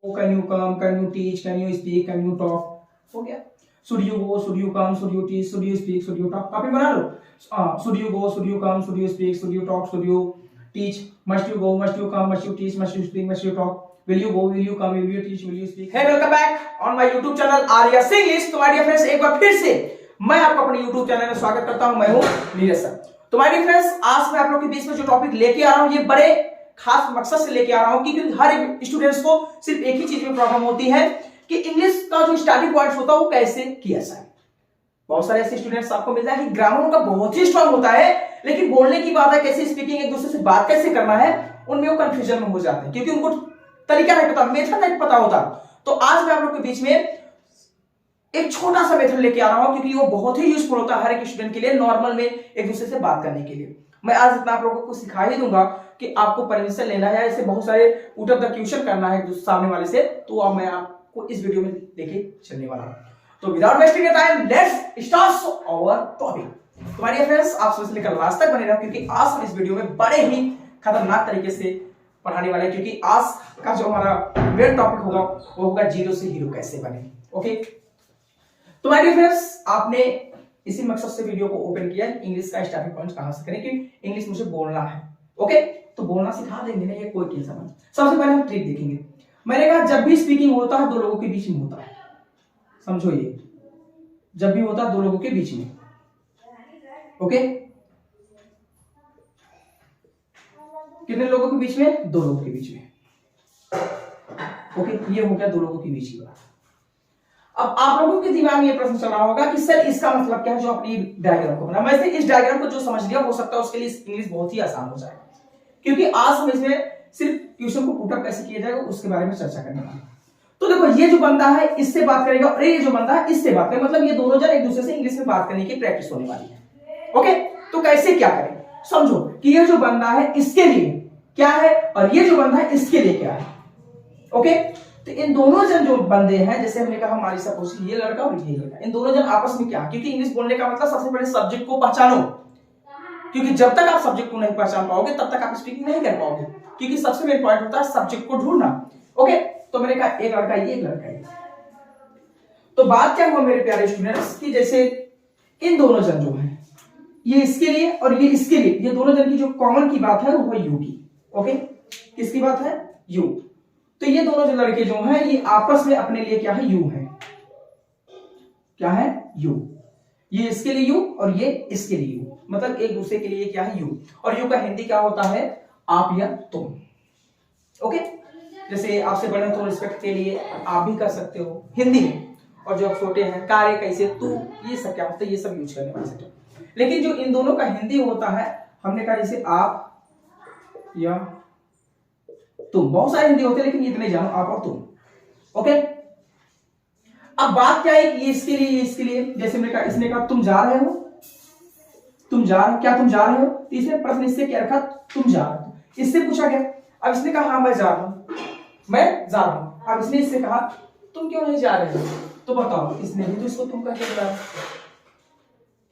Can you come? Can you teach? Can you speak? Can you talk? हो गया. Should you go? Should you come? Should you teach? Should you speak? Should you talk? Copy बना लो. Should you go? Should you come? Should you speak? Should you talk? Should you teach? Must you go? Must you come? Must you teach? Must you speak? Must you talk? Will you go? Will you come? Will you teach? Will you speak? Hey, welcome back on my YouTube channel Arya English. तो my dear friends, एक बार फिर से मैं आपको अपने YouTube channel में स्वागत करता हूं. मैं हूं नीरज सर. तो my dear friends, आज मैं आप लोग के बीच में जो टॉपिक लेके आ रहा हूं, ये बड़े खास मकसद से लेके आ रहा हूं क्योंकि हर एक स्टूडेंट्स को सिर्फ एक ही चीज में प्रॉब्लम होती है कि इंग्लिश का जो स्टार्टिंग पॉइंट होता है वो कैसे किया जाए. बहुत सारे ऐसे स्टूडेंट्स आपको मिल जाए कि ग्रामर उनका बहुत ही स्ट्रांग होता है, लेकिन बोलने की बात है, कैसे स्पीकिंग, एक दूसरे से बात कैसे करना है, उनमें वो कंफ्यूजन में हो जाते हैं क्योंकि उनको तरीका नहीं पता, मेथड नहीं पता होता. तो आज मैं आप लोग के बीच में एक छोटा सा मेथड लेके आ रहा हूं क्योंकि वो बहुत ही यूजफुल होता है हर एक स्टूडेंट के लिए, नॉर्मल में एक दूसरे से बात करने के लिए. मैं आज इतना आप लोगों को सिखा ही दूंगा कि आपको परमिशन लेना है, ऐसे बहुत सारे पुट अप द क्वेश्चन करना है सामने वाले से, तो अब मैं आपको इस वीडियो में लेके चलने वाला हूं. तो without wasting time let's start our topic. तो माय डियर फ्रेंड्स, आप सबसे लेकर लास्ट तक बने रहो क्योंकि आज हम इस वीडियो में बड़े ही खतरनाक तरीके से पढ़ाने वाले हैं क्योंकि आज का जो हमारा मेन टॉपिक होगा वो होगा जीरो से हीरो कैसे बने. ओके, तो माय डियर फ्रेंड्स, आपने इसी मकसद से वीडियो को ओपन किया इंग्लिश का स्टार्टिंग पॉइंट कहां से करें कि इंग्लिश मुझे बोलना है. ओके, तो बोलना सिखा देंगे ना, ये कोई केस समझ. सबसे पहले हम ट्रिक देखेंगे. मैंने कहा जब भी स्पीकिंग होता है दो लोगों के बीच में होता है, समझो ये जब भी होता है दो लोगों के बीच में. ओके, कितने लोगों के बीच में? दो लोगों के बीच में. ओके, ये हो गया दो लोगों के बीच की बात. अब आप लोगों के दिमाग में ये प्रश्न चल रहा होगा कि सर इसका मतलब क्या है, जो अपनी डायग्राम को बना. वैसे इस डायग्राम को जो समझ लिया हो सकता है उसके लिए इंग्लिश बहुत ही आसान हो जाए क्योंकि आज हम इसमें सिर्फ क्वेश्चन को पुट अप कैसे किया जाएगा उसके बारे में चर्चा करने वाले. तो देखो, ये जो बंदा है इससे बात करेगा और ये जो बंदा है इससे बात करेगा, मतलब ये दोनों जन एक दूसरे से इंग्लिश में बात करने की प्रैक्टिस होने वाली है. ओके, तो कैसे क्या करें, समझो कि ये जो बंदा है इसके लिए क्या है और ये जो बंदा है इसके लिए क्या है. ओके, तो इन दोनों जन जो बंदे हैं, जैसे हमने कहा हमारी सपोज ये लड़का और ये लड़का, इन दोनों जन आपस में क्या, क्योंकि इंग्लिश बोलने का मतलब सबसे पहले सब्जेक्ट को पहचानो, क्योंकि जब तक आप सब्जेक्ट को नहीं पहचान पाओगे तब तक आप स्पीकिंग नहीं कर पाओगे, क्योंकि सबसे मेन पॉइंट होता है सब्जेक्ट को ढूंढना. ओके, तो मैंने कहा एक लड़का ये एक लड़का ये. तो बात क्या हुआ मेरे प्यारे स्टूडेंट्स कि जैसे इन दोनों जन जो है ये इसके लिए और ये इसके लिए, ये दोनों जन की जो कॉमन की बात है वो है यू की. ओके, किसकी बात है? यू. तो ये दोनों जो लड़के जो हैं ये आपस में अपने लिए क्या है? यू है. क्या है? यू. ये इसके लिए यू और ये इसके लिए यू, मतलब एक दूसरे के लिए क्या है? यू. और यू का हिंदी क्या होता है? आप या तुम. ओके, जैसे आपसे बड़े हैं तो रिस्पेक्ट के लिए आप भी कर सकते हो हिंदी में, और जो आप छोटे हैं कार्य कैसे, तू, ये सब क्या होता है, ये सब यूज करने वाले सेट. लेकिन जो इन दोनों का हिंदी होता है, हमने कहा जैसे आप या तुम, बहुत सारे हिंदी होते हैं लेकिन इतने जानो, आप और तुम. ओके, अब बात क्या है कि ये इसके लिए ये इसके लिए, जैसे मैंने कहा, इसने कहा तुम जा रहे हो, तुम जा रहे हो, क्या तुम जा रहे हो? तीसरे प्रश्न इससे क्या रखा? तुम जा रहे हो. इससे पूछा गया, अब इसने कहा हाँ मैं जा रहा हूं, मैं जा रहा हूं. अब इसने इससे कहा तुम क्यों नहीं जा रहे हो, तो बताओ, इसने भी तो इसको तुम कह के बताया.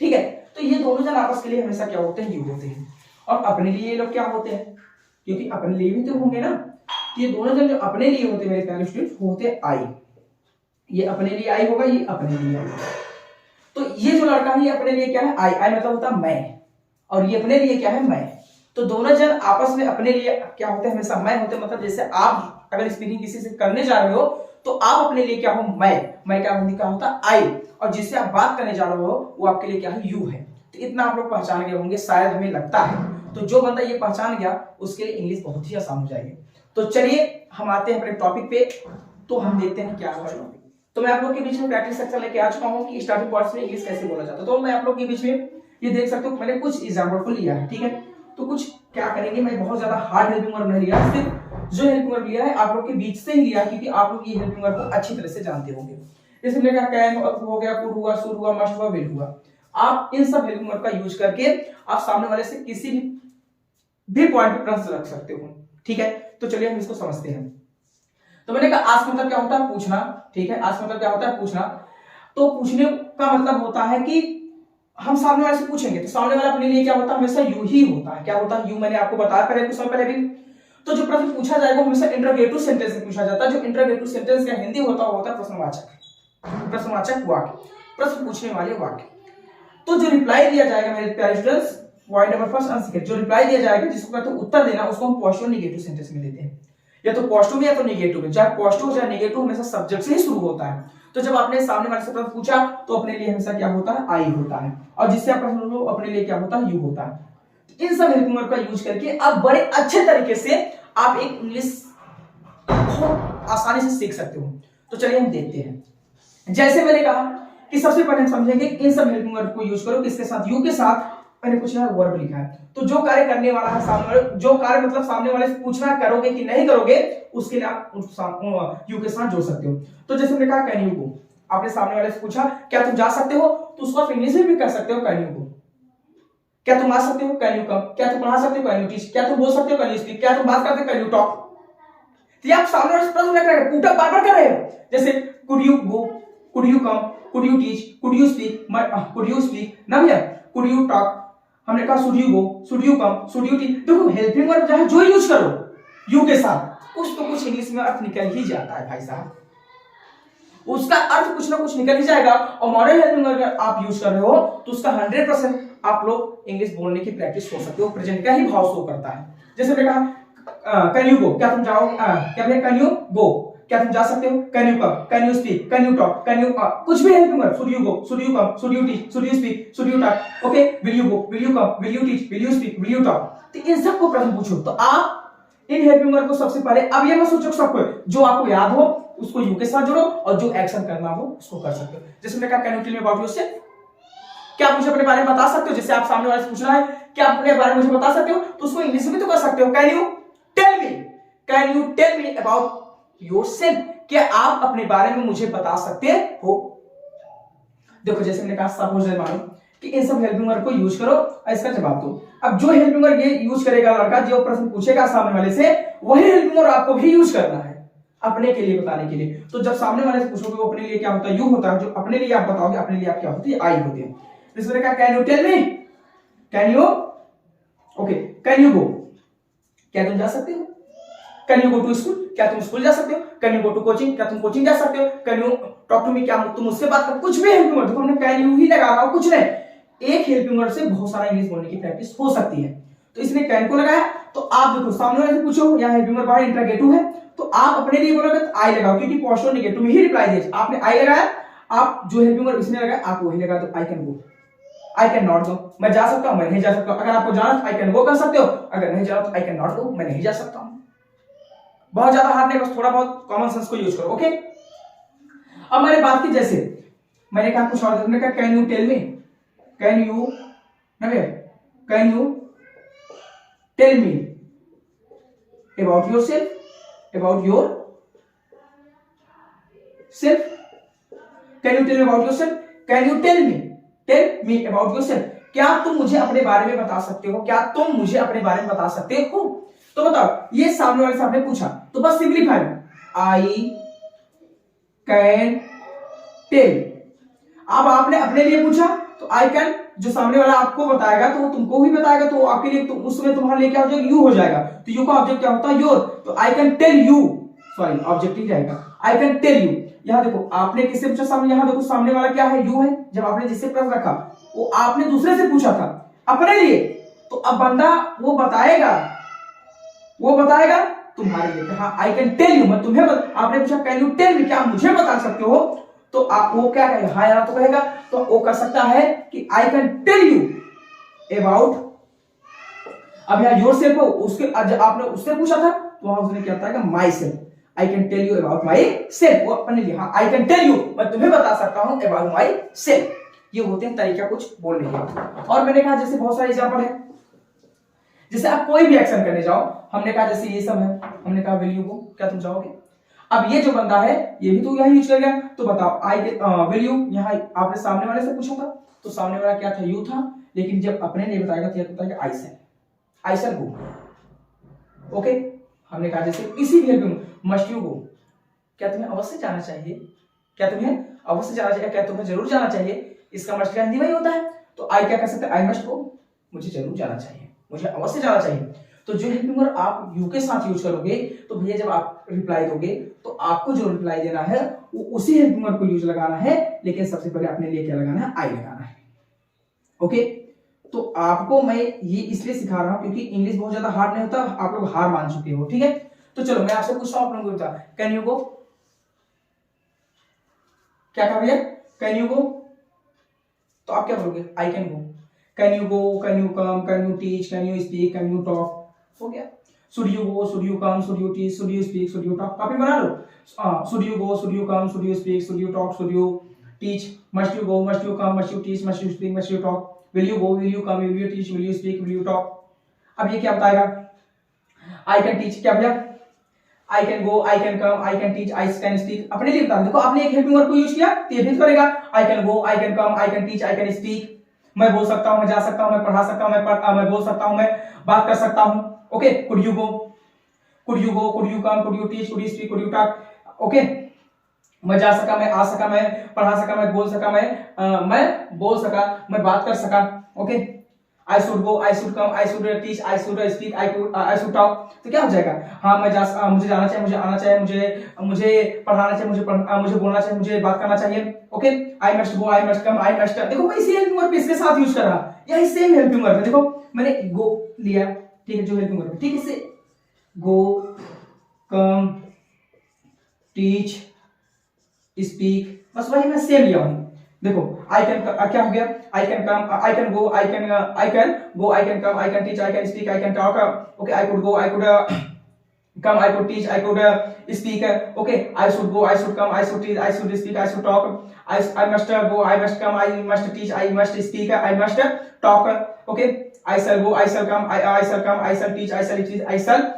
ठीक है, तो ये दोनों जन आपस के लिए हमेशा क्या होते हैं? यू होते हैं. और अपने लिए ये लोग क्या होते हैं, क्योंकि अपने लिए भी तो होंगे ना. ये दोनों जन जो अपने लिए होते हैं मेरे प्यारे स्टूडेंट, होते हैं आई. ये अपने लिए आई होगा, ये अपने लिए आई होगा. तो ये जो लड़का है ये अपने लिए क्या है? आई. आई मतलब होता है मैं, और ये अपने लिए क्या है? मैं. तो दोनों जन आपस में अपने लिए क्या होते हैं? हमेशा मैं होते हैं. मतलब जैसे आप अगर स्पीकिंग किसी से करने जा रहे हो तो आप अपने लिए क्या हो? मैं क्या हिंदी का होता है? आई. और जिससे आप बात करने जा रहे हो वो आपके लिए क्या है? यू है. तो इतना आप लोग पहचान गए होंगे शायद, हमें लगता है. तो जो बंदा ये पहचान गया उसके लिए इंग्लिश बहुत ही आसान हो जाएगी. तो चलिए हम आते हैं अपने टॉपिक पे. तो हम देखते हैं क्या होगा टॉपिक. तो मैं आप लोग के बीच में प्रैक्टिस सेक्शन लेके आ चुका हूं कि स्टार्टिंग पॉइंट्स में इंग्लिश कैसे बोला जाता है. तो मैं आप लोग के बीच में ये देख सकते हो, मैंने कुछ एग्जांपल को लिया है. ठीक है, तो कुछ क्या करेंगे, मैं बहुत ज्यादा हार्ड हेल्पिंग वर्ब नहीं लिया, सिर्फ जो हेल्पिंग वर्ब लिया है आप लोग के बीच से ही लिया, क्योंकि आप लोग ये हेल्पिंग वर्ब को अच्छी तरह से जानते होंगे. जैसे मैंने कहा कैन हो गया, कुड हुआ, शुड हुआ, मस्ट हुआ, विल हुआ. आप इन सब हेल्पिंग वर्ब का यूज करके आप सामने वाले से किसी भी पॉइंट पे प्रश्न रख सकते हो. ठीक है, तो चलिए हम इसको समझते हैं. तो मैंने कहा आस्क मतलब क्या होता है? पूछना. ठीक है, आस्क मतलब क्या होता है? पूछना. तो पूछने का मतलब होता है कि हम सामने वाले से पूछेंगे, तो सामने वाला अपने लिए क्या होता है? हमेशा यू ही होता है. क्या होता है? यू. मैंने आपको बताया पहले कुछ समय पहले भी. तो जो प्रश्न पूछा जाएगा हमेशा इंटरोगेटिव सेंटेंस से पूछा जाता है। जो इंटरोगेटिव सेंटेंस का हिंदी होता है प्रश्नवाचक वाक्य, प्रश्न पूछने वाले वाक्य। तो जो रिप्लाई दिया जाएगा मेरे प्यारे students, point number first answer, जो रिप्लाई दिया जाएगा जिसको कहते हैं उत्तर देना, उसको हम पॉजिटिव नेगेटिव सेंटेंस में देते हैं, या तो पॉजिटिव में या तो नेगेटिव में। चाहे पॉजिटिव चाहे नेगेटिव हमेशा सब्जेक्ट से ही शुरू होता है। तो जब आपने सामने वाले से प्रश्न पूछा तो अपने लिए हमेशा क्या होता है, आई होता है, और जिससे आप प्रश्न लो अपने लिए क्या होता है, यू होता है। इन सब हेल्पिंग वर्ब का यूज करके आप बड़े अच्छे तरीके से आप एक इंग्लिश बहुत आसानी से सीख सकते हो। तो चलिए हम देखते हैं। जैसे मैंने कहा कि सबसे पहले हम समझेंगे इन सब हेल्पिंग वर्ब को यूज करो किसके साथ, यू के साथ। मैंने कुछ यहाँ वर्ब लिखा है, तो जो कार्य करने वाला है सामने वाले, जो कार्य मतलब सामने वाले से पूछना करोगे कि नहीं करोगे, उसके लिए आप यू के साथ जोड़ सकते हो। तो जैसे मैंने कहा कैन यू को, आपने सामने वाले से पूछा क्या तुम जा सकते हो, तो उसको आप इंग्लिश में भी कर सकते हो कैन यू को। क्या तुम आ सकते हो, कैन यू कम। क्या तुम पढ़ा सकते हो, कैन यू टीच। क्या तुम बोल सकते हो, कैन यू स्पीक। क्या तुम बात करते हो, कैन यू टॉक। तो आप सामने वाले से प्रश्न रख रहे हो, पुट अप बार-बार कर रहे हो। जैसे could you go, could you come, could you teach, could you speak, could you speak ना भैया, कुड यू टॉक। हमने कहा should you go, should you come, should you teach. देखो हेल्पिंग वर्ब जहां जो यूज करो यू के साथ, कुछ तो कुछ इंग्लिश में अर्थ निकल ही जाता है भाई साहब, उसका अर्थ कुछ ना कुछ निकल ही जाएगा। और मॉडर्न हेल्पिंग वर्ब अगर आप यूज कर रहे हो तो उसका 100% आप लोग इंग्लिश बोलने की प्रैक्टिस हो सकते हो, प्रेजेंट का ही भाव शो करता है। जैसे मैंने कहा कैन यू गो, क्या तुम जाओगे, क्या भैया कैन यू गो, क्या तुम जा सकते हो, can you come, can you speak, can you talk, can you कुछ भी helping verb, should you go, should you come, should you teach, should you speak, should you talk, okay, will you go, will you come, will you teach, will you speak, will you talk. तो इन सबको प्रश्न पूछो, तो आप in helping verb को सबसे पहले, अब ये मत सोचो सबको, जो आपको याद हो उसको यू के साथ जोड़ो और जो एक्शन करना हो उसको कर सकते हो। जैसे मैंने कहा can you tell me about yourself, क्या आप मुझे अपने बारे में बता सकते हो। जैसे आप सामने वाले से पूछना है क्या आप अपने बारे में मुझे बता सकते हो, तो उसको इंग्लिश में तो कर सकते हो, can you tell me, can you tell me about yourself, क्या आप अपने बारे में मुझे बता सकते हो। देखो जैसे मैंने कहा सपोज मानो कि इन सब हेल्पिंग वर्ब को यूज करो और इसका जवाब दो। अब जो हेल्पिंग वर्ब ये यूज करेगा लड़का, जो प्रश्न पूछेगा सामने वाले से, वही हेल्पिंग वर्ब आपको भी यूज करना है अपने के लिए बताने के लिए। तो जब सामने वाले से पूछोगे वो अपने लिए क्या होता है, यू होता है। जो अपने लिए आप बताओगे अपने लिए आप क्या होती है, आई होती है। जैसे मैंने कहा can you tell me, can you, okay, can you go, क्या तुम जा सकते हो, can you go to school, क्या तुम स्कूल जा सकते हो, can you go to coaching, क्या तुम कोचिंग जा सकते हो, can you talk to me, क्या तुम मुझसे बात कर। कुछ भी हेल्पिंग वर्ब, देखो हमने कैन यू ही लगा रहा हूं, कुछ नहीं। एक हेल्पिंग वर्ब से बहुत सारा इंग्लिश बोलने की प्रैक्टिस हो सकती है। तो इसने कैन को लगाया, तो आप देखो सामने वाले से पूछो, यहाँ हेल्पिंग वर्ब इंटरोगेटिव है, तो आप अपने लिए बोलोगे तो आई लगाओ, क्योंकि पॉजिटिव नेगेटिव में ही रिप्लाई दीजिए। आपने आई लगाया, आप जो हेल्पिंग वर्ब इसने लगाया आप वही लगा दो, आई can go, I can not go, मैं जा सकता हूं, मैं नहीं जा सकता। अगर आपको जाना तो आई कैन गो कर सकते हो, अगर नहीं जाना तो आई कैन नॉट गो, मैं नहीं जा सकता हूं। बहुत ज्यादा हार्ड नहीं, बस थोड़ा बहुत कॉमन सेंस को यूज करो, ओके। अब मैंने बात की, जैसे मैंने कहा कुछ और, मैंने कहा can you tell me, can you, can you tell me about yourself, about your self, can you tell me about yourself, can you tell me about yourself, क्या तुम मुझे अपने बारे में बता सकते हो, क्या तुम मुझे अपने बारे में बता सकते हो। तो बताओ, ये सामने वाले से आपने पूछा तो बस सिंपलीफाई, आई कैन टेल। अब आपने अपने लिए पूछा तो आई कैन, जो सामने वाला आपको बताएगा तो वो तुमको ही बताएगा, तो आपके लिए तो उसमें तुम्हारे लिए क्या हो जाएगा, यू हो जाएगा। तो यू का ऑब्जेक्ट क्या होता है, योर, तो I can tell you, sorry object ही जाएगा, आई कैन टेल यू। यहां देखो आपने किससे पूछा, सामने, यहां देखो सामने वाला क्या है, यू है। जब आपने जिससे प्रश्न रखा वो आपने दूसरे से पूछा था अपने लिए, तो अब बंदा वो बताएगा तुम्हारे लिए, हाँ आई कैन टेल यू, मैं तुम्हें आपने पूछा कैन यू टेल मी, क्या मुझे बता सकते हो, तो आप वो क्या कहेगा, हाँ यार तो कहेगा, तो वो कर सकता है कि I can tell you about, अब यहाँ योर सेल्फ हो, उसके आपने उससे पूछा था तो वहां उसने क्या बताया, myself, I can tell you about myself, वो अपने लिए, हाँ आई कैन टेल यू, मैं तुम्हें बता सकता हूं अबाउट माई सेल्फ। ये होते हैं तरीका कुछ बोलने के। और मैंने कहा जैसे बहुत सारे एग्जांपल है, जैसे आप कोई भी एक्शन करने जाओ, हमने कहा जैसे ये सब है, हमने कहा विल यू गो, क्या तुम जाओगे। अब ये जो बंदा है ये भी तो यही यूज कर गया, तो बताओ आई विल यू, यहाँ आपने सामने वाले से पूछा था तो सामने वाला क्या था, यू था, लेकिन जब अपने लिए बताएगा तो बताएगा आई शैल गो, ओके। हमने कहा जैसे इसी भी हेल्पिंग, मस्ट यू गो, क्या तुम्हें अवश्य जाना चाहिए, क्या तुम्हें अवश्य जाना चाहिए, क्या तुम्हें जरूर जाना चाहिए, इसका मस्ट का हिंदी में ही होता है। तो आई क्या कर सकते हैं, आई मस्ट गो, मुझे जरूर जाना चाहिए, मुझे अवश्य जाना चाहिए। तो जो हेल्पिंग वर्ब आप यू के साथ यूज करोगे तो भैया जब आप रिप्लाई दोगे तो आपको जो रिप्लाई देना है वो उसी हेल्पिंग वर्ब को यूज लगाना है, लेकिन सबसे पहले आपने लिए क्या लगाना है, आई लगाना है। ओके, तो आपको मैं ये इसलिए सिखा रहा हूं क्योंकि इंग्लिश बहुत ज्यादा हार्ड नहीं होता, आप लोग हार मान चुके हो। ठीक है, तो चलो मैं आपसे पूछता हूं, आप लोगों को बता, कैन यू गो, क्या कहा भैया, कैन यू गो, तो आप क्या बोलोगे, I can go. Can you go, can you come, can you teach, can you speak, can you talk, हो गया। Should you go, should you come, should you teach, should you speak, should you talk, copy बना लो। Should you go, should you come, should you speak, should you talk, should you teach, must you go, must you come, must you teach, must you speak, must you talk, will you go, will you come, will you teach, will you speak, will you talk. अब ये क्या बताएगा, I can teach, क्या भैया, आई can go, I can come, I can teach, I can speak, अपने लिए बता। देखो आपने एक हेल्पिंग वर्ब को यूज किया तो ये भी करेगा, आई can go, I can come, I can teach, I can speak, मैं बोल सकता हूं, मैं जा सकता हूं, मैं पढ़ा सकता हूं, मैं बोल सकता हूं, मैं बात कर सकता हूं। Okay, could you go, could you go, could you come, could you teach, could you speak, could you talk. Okay, मैं जा सका, मैं आ सका, मैं पढ़ा सका, मैं बोल सका, मैं बोल सका, मैं बात कर सका। Okay, I should go, I should come, I should teach, I should speak, I should talk, तो क्या हो जाएगा, हाँ मैं मुझे जाना चाहिए, मुझे आना चाहिए, मुझे पढ़ाना चाहिए, मुझे बोलना चाहिए, मुझे बात करना चाहिए। Okay, I must go, I must come, I must, देखो मैं इसी हेल्पिंग वर्ब इसके साथ यूज कर रहा, यही सेम हेल्पिंग वर्ब है। देखो मैंने गो लिया, ठीक है, जो हेल्पिंग वर्ब है, ठीक है, इसे गो, कम, टीच, स्पीक, बस वही मैं सेम लिया हूं। देखो आई कैन, क्या हो गया, I can come, I can go, I can go, I can come, I can teach, I can speak, I can talk. Okay, I could go, I could come, I could teach, I could speak. Okay, I should go, I should come, I should teach, I should speak, I should talk. I must go, I must come, I must teach, I must speak, I must talk. Okay, I shall go, I shall come, I shall come, I shall teach, I shall teach, I shall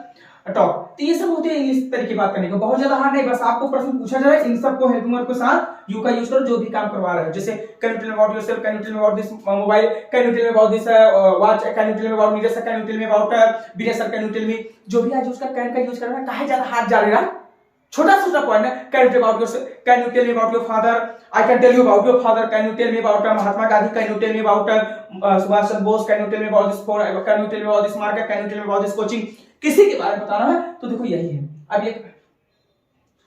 talk. तो ये सब होते हैं English तरीके की बात करने को, बहुत ज्यादा हार्ड नहीं, बस आपको प्रश्न पूछा जाए, इन सबको हेल्पिंग वर्ब के साथ यू का यूज करो जो भी काम करवा रहे हो। जैसे can you tell me about yourself, can you tell me about this mobile, can you tell me about this watch, can you tell me about Neeraj sir, can you tell me about Vinay sir, can you tell me, जो भी आज उसका can का use करना है, काहे ज्यादा हाथ जा रहा, छोटा छोटा पॉइंट है। Can you tell about yourself, can you tell me about your father, I can tell you about your father, can you tell me about Mahatma Gandhi, can you tell me about Subhash Chandra Bose, can you tell me about this four, can you tell me about this market, can you tell me about this coaching, किसी के बारे में बताना है तो देखो यही है। अब ये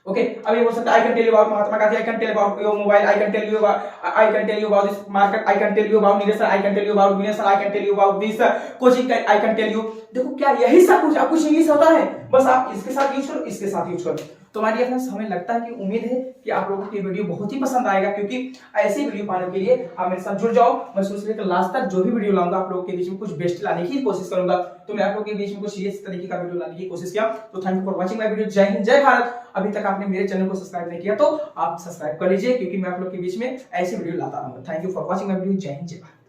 ओके, अब ये बोल सकते हैं I can tell you about Mahatma Gandhi, I can tell about your mobile, I can tell you about this market, I can tell you about Neeraj sir, I can tell you about Vinay sir, I can tell you about this coaching, I can tell you. देखो क्या यही सब कुछ, अब कुछ English होता है, बस आप इसके साथ यूज करो, इसके साथ यूज करो। तो माय डियर फ्रेंड्स, हमें लगता है कि उम्मीद है कि आप लोगों को ये वीडियो बहुत ही पसंद आएगा, क्योंकि ऐसी वीडियो पाने के लिए आप मेरे साथ जुड़ जाओ। मैं शुरू से लेकर लास्ट तक जो भी वीडियो लाऊंगा आप लोगों के बीच में कुछ बेस्ट लाने की कोशिश करूंगा। तो मैं आप लोगों के बीच में कुछ सीरियस तरीके का वीडियो लाने की कोशिश किया। तो thank you for watching my video. जय हिंद, जय भारत। अभी तक आपने मेरे चैनल को सब्सक्राइब नहीं किया तो आप सब्सक्राइब कर लीजिए, क्योंकि मैं आप लोग के बीच में ऐसी वीडियो लाता रहूंगा। Thank you for watching my video. जय हिंद, जय भारत।